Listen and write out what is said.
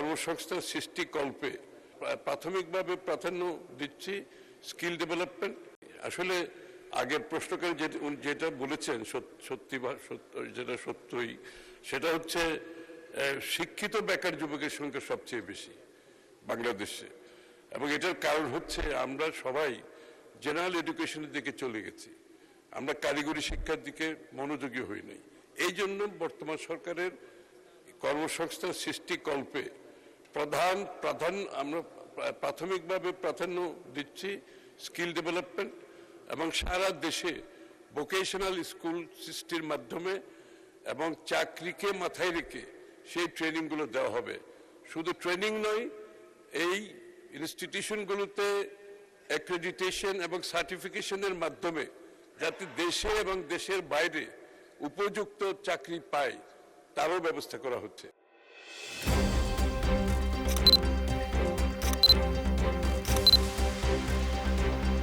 কর্মসংস্থান সৃষ্টিকল্পে প্রাথমিকভাবে প্রাধান্য দিচ্ছি স্কিল ডেভেলপমেন্ট। আসলে আগের প্রশ্নকারী যেটা বলেছেন সত্যি যেটা সত্যই, সেটা হচ্ছে শিক্ষিত বেকার যুবকের সংখ্যা সবচেয়ে বেশি বাংলাদেশে, এবং এটার কারণ হচ্ছে আমরা সবাই জেনারেল এডুকেশনের দিকে চলে গেছি, আমরা কারিগরি শিক্ষার দিকে মনোযোগী হই নাই। এই জন্য বর্তমান সরকারের কর্মসংস্থান সৃষ্টিকল্পে আমরা প্রাথমিকভাবে প্রাধান্য দিচ্ছি স্কিল ডেভেলপমেন্ট, এবং সারা দেশে ভোকেশনাল স্কুল সৃষ্টির মাধ্যমে এবং চাকরিকে মাথায় রেখে সেই ট্রেনিংগুলো দেওয়া হবে। শুধু ট্রেনিং নয়, এই ইনস্টিটিউশনগুলোতে অ্যাক্রেডিটেশন এবং সার্টিফিকেশনের মাধ্যমে যাতে দেশে এবং দেশের বাইরে উপযুক্ত চাকরি পায় তারও ব্যবস্থা করা হচ্ছে।